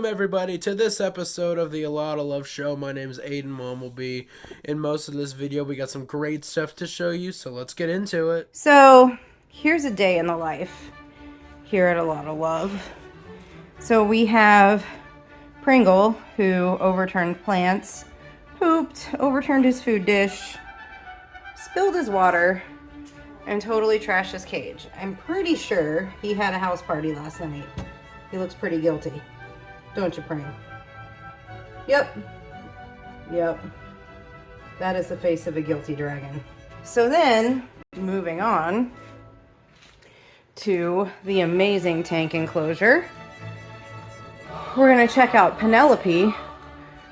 Welcome everybody to this episode of the A Lot of Love Show. My name is Aiden Mumblebee. In most of this video, we got some great stuff to show you, so let's get into it. So, here's a day in the life here at A Lot of Love. So we have Pringle, who overturned plants, pooped, overturned his food dish, spilled his water, and totally trashed his cage. I'm pretty sure he had a house party last night. He looks pretty guilty. Don't you, Pring? Yep. That is the face of a guilty dragon. So then, moving on to the amazing tank enclosure, we're gonna check out Penelope,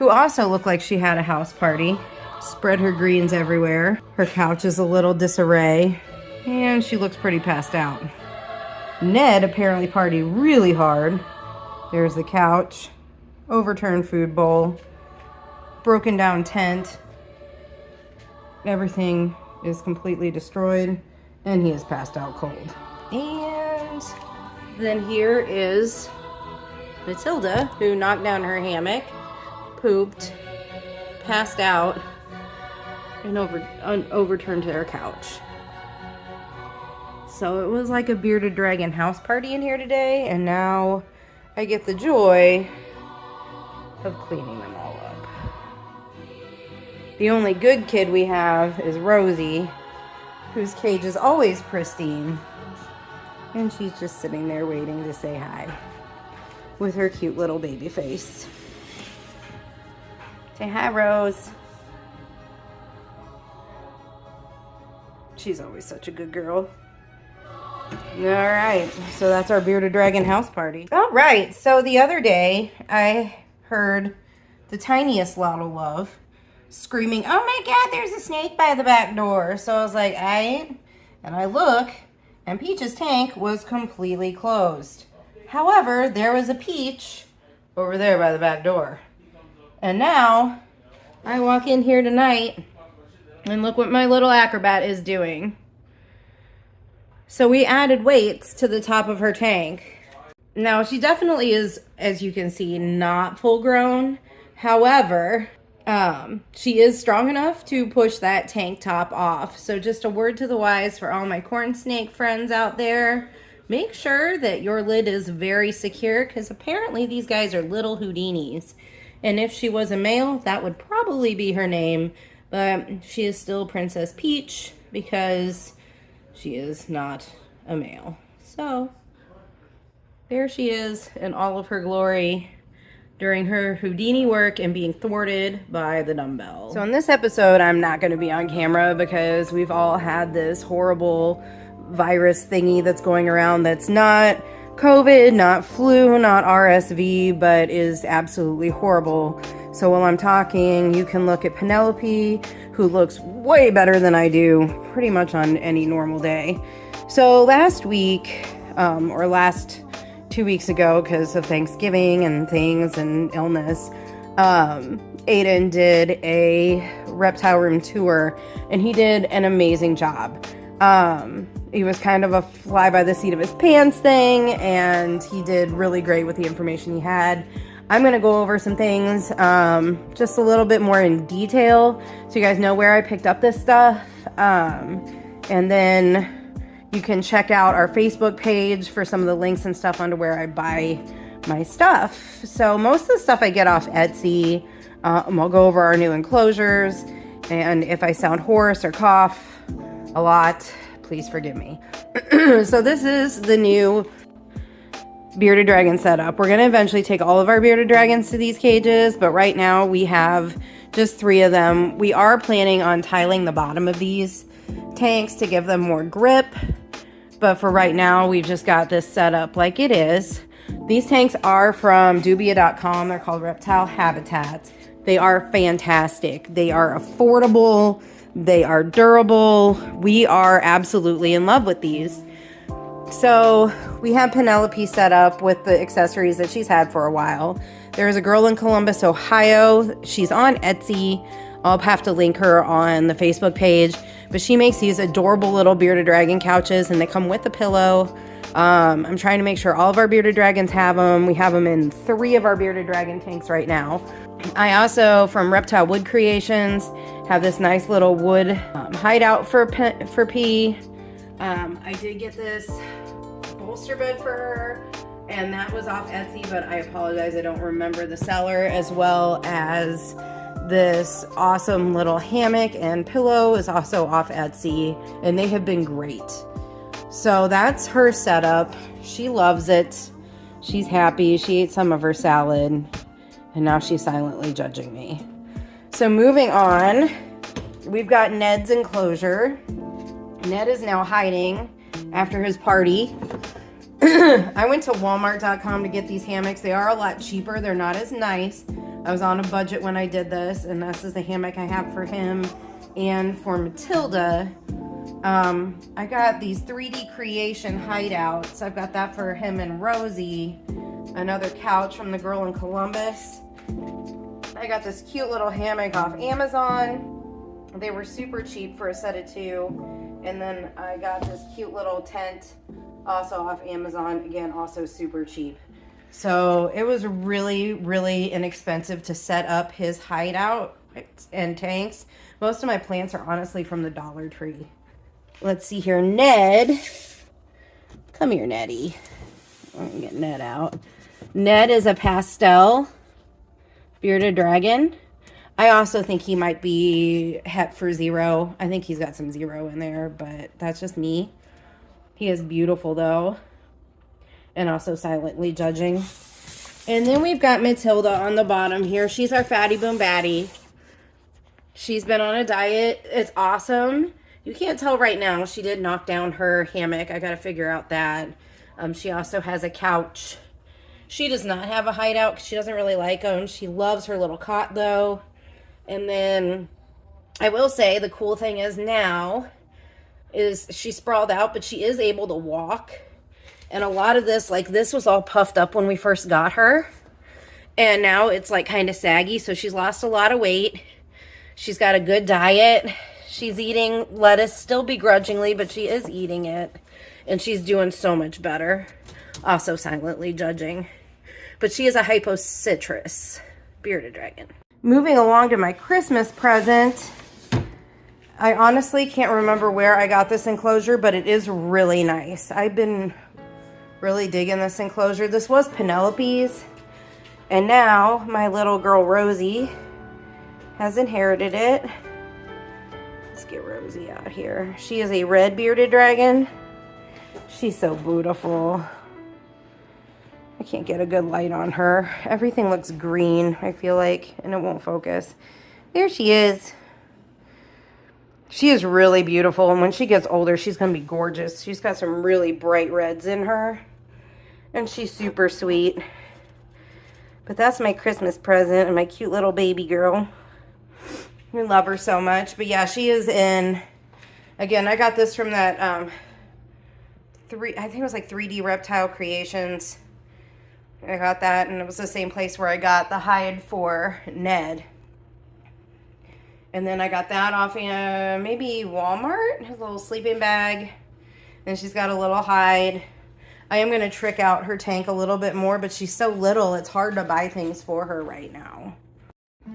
who also looked like she had a house party. Spread her greens everywhere. Her couch is a little disarray, and she looks pretty passed out. Ned apparently partied really hard. There's the couch, overturned food bowl, broken down tent. Everything is completely destroyed, and he is passed out cold. And then here is Matilda, who knocked down her hammock, pooped, passed out, and overturned her couch. So it was like a bearded dragon house party in here today, and now I get the joy of cleaning them all up. The only good kid we have is Rosie, whose cage is always pristine, and she's just sitting there waiting to say hi with her cute little baby face. Say hi, Rose. She's always such a good girl. Alright, so that's our bearded dragon house party. Alright, so the other day I heard the tiniest Lotl Love screaming, "Oh my god, there's a snake by the back door." So I was like, and I look, and Peach's tank was completely closed. However, there was a Peach over there by the back door. And now I walk in here tonight, and look what my little acrobat is doing. So we added weights to the top of her tank. Now, she definitely is, as you can see, not full grown. However, she is strong enough to push that tank top off. So just a word to the wise for all my corn snake friends out there. Make sure that your lid is very secure, because apparently these guys are little Houdinis. And if she was a male, that would probably be her name. But she is still Princess Peach, because she is not a male. So there she is in all of her glory during her Houdini work and being thwarted by the dumbbell. So in this episode, I'm not going to be on camera because we've all had this horrible virus thingy that's going around that's not COVID, not flu, not RSV, but is absolutely horrible. So while I'm talking, you can look at Penelope, who looks way better than I do pretty much on any normal day. So last week, or last 2 weeks ago, because of Thanksgiving and things and illness, Aiden did a reptile room tour, and he did an amazing job. He was kind of a fly by the seat of his pants thing, and he did really great with the information he had. I'm going to go over some things just a little bit more in detail so you guys know where I picked up this stuff. And then you can check out our Facebook page for some of the links and stuff onto where I buy my stuff. So most of the stuff I get off Etsy. I'll go over our new enclosures. And if I sound hoarse or cough a lot, please forgive me. So this is the new bearded dragon setup. We're going to eventually take all of our bearded dragons to these cages, but right now we have just 3 of them. We are planning on tiling the bottom of these tanks to give them more grip, but for right now we've just got this set up like it is. These tanks are from Dubia.com. They're called Reptile Habitats. They are fantastic. They are affordable. They are durable. We are absolutely in love with these. So we have Penelope set up with the accessories that she's had for a while. There's a girl in Columbus, Ohio. She's on Etsy. I'll have to link her on the Facebook page. But she makes these adorable little bearded dragon couches, and they come with a pillow. I'm trying to make sure all of our bearded dragons have them. We have them in 3 of our bearded dragon tanks right now. I also, from Reptile Wood Creations, have this nice little wood hideout for P. I did get this bolster bed for her, and that was off Etsy, but I apologize, I don't remember the seller, as well as this awesome little hammock and pillow is also off Etsy, and they have been great. So that's her setup. She loves it. She's happy. She ate some of her salad, and now she's silently judging me. So moving on, we've got Ned's enclosure. Ned is now hiding after his party. I went to walmart.com to get these hammocks. They are a lot cheaper. They're not as nice. I was on a budget when I did this, and this is the hammock I have for him and for Matilda. I got these 3D creation hideouts. I've got that for him and Rosie. Another couch from the girl in Columbus. I got this cute little hammock off Amazon. They were super cheap for a set of 2. And then I got this cute little tent also off Amazon. Again, also super cheap. So it was really, really inexpensive to set up his hideout and tanks. Most of my plants are honestly from the Dollar Tree. Let's see here. Ned. Come here, Nettie. I'm going to get Ned out. Ned is a pastel bearded dragon. I also think he might be het for 0. I think he's got some 0 in there, but that's just me. He is beautiful, though. And also silently judging. And then we've got Matilda on the bottom here. She's our fatty boom baddie. She's been on a diet. It's awesome. You can't tell right now. She did knock down her hammock. I got to figure out that. She also has a couch. She does not have a hideout because she doesn't really like them. She loves her little cot, though. And then I will say the cool thing is now is she's sprawled out, but she is able to walk. And a lot of this, like this was all puffed up when we first got her. And now it's like kind of saggy. So she's lost a lot of weight. She's got a good diet. She's eating lettuce still begrudgingly, but she is eating it. And she's doing so much better. Also silently judging. But she is a hypocitrus bearded dragon. Moving along to my Christmas present. I honestly can't remember where I got this enclosure, but it is really nice. I've been really digging this enclosure. This was Penelope's, and now my little girl Rosie has inherited it. Let's get Rosie out here. She is a red bearded dragon. She's so beautiful. I can't get a good light on her. Everything looks green, I feel like, and it won't focus. There she is. She is really beautiful, and when she gets older, she's going to be gorgeous. She's got some really bright reds in her, and she's super sweet. But that's my Christmas present and my cute little baby girl. We love her so much. But yeah, she is in, again, I got this from that, I think it was like 3D Reptile Creations. I got that, and it was the same place where I got the hide for Ned. And then I got that off maybe Walmart. His little sleeping bag. And she's got a little hide. I am going to trick out her tank a little bit more, but she's so little, it's hard to buy things for her right now.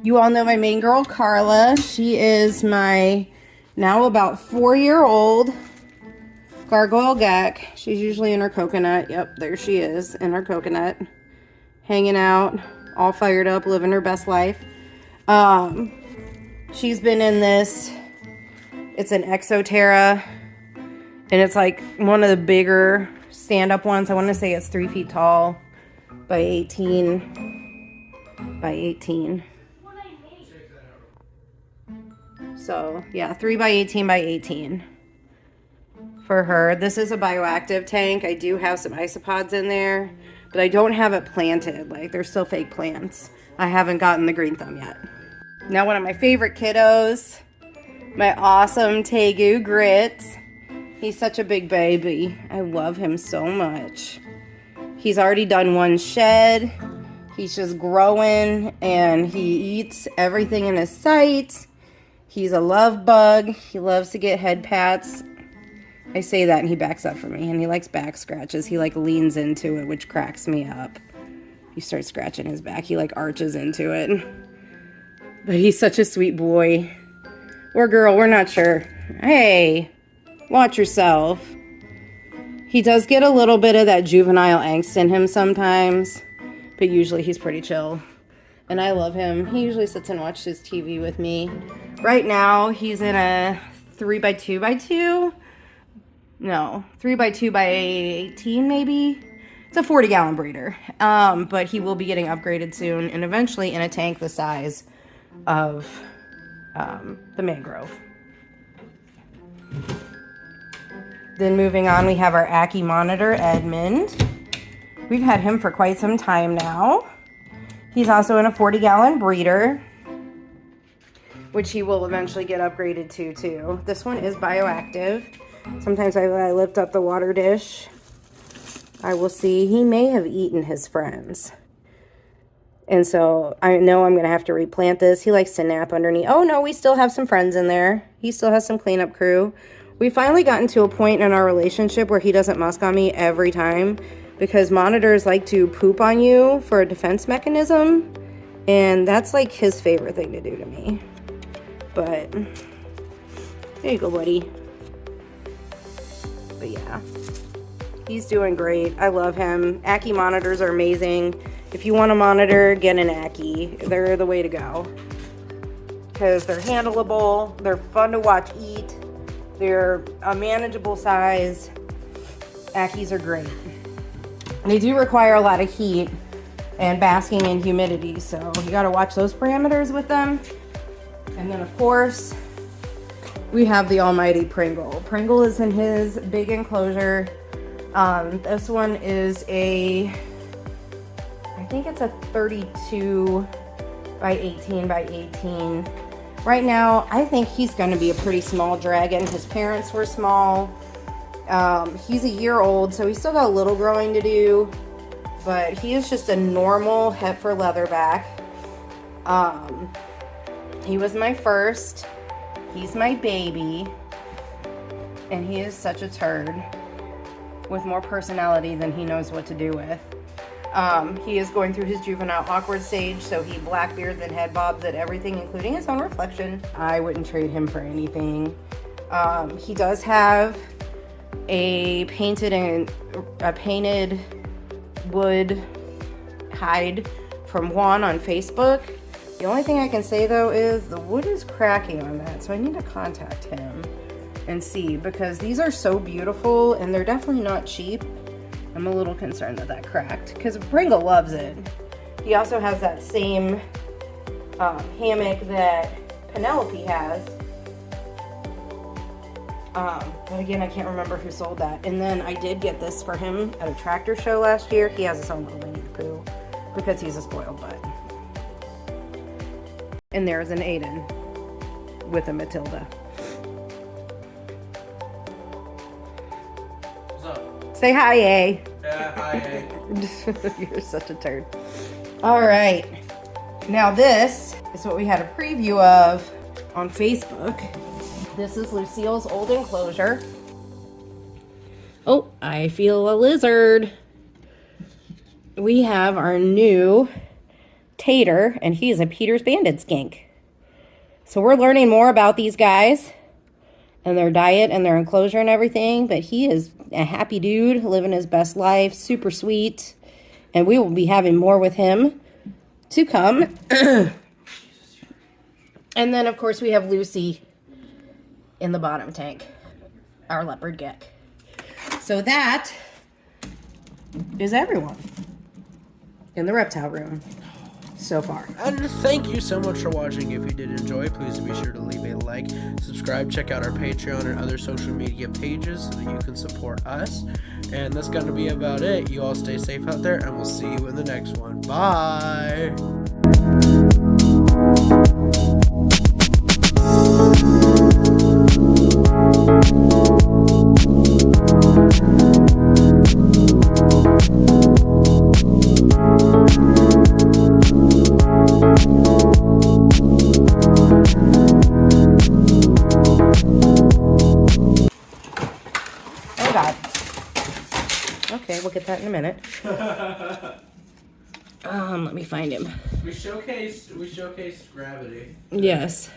You all know my main girl, Carla. She is my now about 4-year-old gargoyle gek. She's usually in her coconut. Yep, there she is in her coconut. Hanging out, all fired up, living her best life. She's been in this, it's an Exoterra, and it's like one of the bigger stand-up ones. I want to say it's 3 feet tall by 18 by 18. So yeah, 3 by 18 by 18 for her. This is a bioactive tank. I do have some isopods in there, but I don't have it planted. Like, they're still fake plants. I haven't gotten the green thumb yet. Now, one of my favorite kiddos, my awesome Tegu Grits. He's such a big baby. I love him so much. He's already done 1 shed. He's just growing, and he eats everything in his sight. He's a love bug. He loves to get head pats I say that and he backs up from me, and he likes back scratches. He like leans into it, which cracks me up. He starts scratching his back. He like arches into it. But he's such a sweet boy. Or girl, we're not sure. Hey, watch yourself. He does get a little bit of that juvenile angst in him sometimes, but usually he's pretty chill. And I love him. He usually sits and watches TV with me. Right now, he's in a 3x2x2. No, 3x2x18 maybe. It's a 40-gallon breeder. But he will be getting upgraded soon and eventually in a tank the size of the mangrove. Then moving on, we have our Ackie monitor, Edmund. We've had him for quite some time now. He's also in a 40-gallon breeder, which he will eventually get upgraded to too. This one is bioactive. Sometimes I lift up the water dish, I will see he may have eaten his friends. And so I know I'm going to have to replant this. He likes to nap underneath. Oh no, we still have some friends in there. He still has some cleanup crew. We finally gotten to a point in our relationship where he doesn't musk on me every time, because monitors like to poop on you for a defense mechanism. And that's like his favorite thing to do to me. But there you go, buddy. But yeah, he's doing great. I love him. Ackie monitors are amazing. If you want a monitor, get an Ackie. They're the way to go. Because they're handleable, they're fun to watch eat, they're a manageable size. Ackies are great. They do require a lot of heat and basking in humidity, so you gotta watch those parameters with them. And then of course, we have the almighty Pringle. Pringle is in his big enclosure. This one is I think it's a 32 by 18 by 18. Right now, I think he's gonna be a pretty small dragon. His parents were small. He's a year old, so he's still got a little growing to do, but he is just a normal Heifer leatherback. He was my first. He's my baby, and he is such a turd with more personality than he knows what to do with. He is going through his juvenile awkward stage, so he blackbeards and head bobs at everything, including his own reflection. I wouldn't trade him for anything. He does have a painted wood hide from Juan on Facebook. The only thing I can say though is the wood is cracking on that, so I need to contact him and see, because these are so beautiful and they're definitely not cheap. I'm a little concerned that that cracked, because Pringle loves it. He also has that same hammock that Penelope has. But again, I can't remember who sold that. And then I did get this for him at a tractor show last year. He has his own little Winnie the Pooh because he's a spoiled butt. And there's an Aiden with a Matilda. What's up? Say hi, A. Yeah, hi, A. You're such a turd. All right. Now this is what we had a preview of on Facebook. This is Lucille's old enclosure. Oh, I feel a lizard. We have our new Tater, and he's a Peter's Banded skink. So we're learning more about these guys and their diet and their enclosure and everything, but he is a happy dude living his best life, super sweet, and we will be having more with him to come. And then of course we have Lucy in the bottom tank, our leopard gek. So that is everyone in the reptile room so far. And thank you so much for watching. If you did enjoy, please be sure to leave a like, subscribe, check out our Patreon and other social media pages so that you can support us. And that's going to be about it. You all stay safe out there, and we'll see you in the next one. Bye! forgot. Okay, we'll get that in a minute. Let me find him. We showcased Gravity. Yes.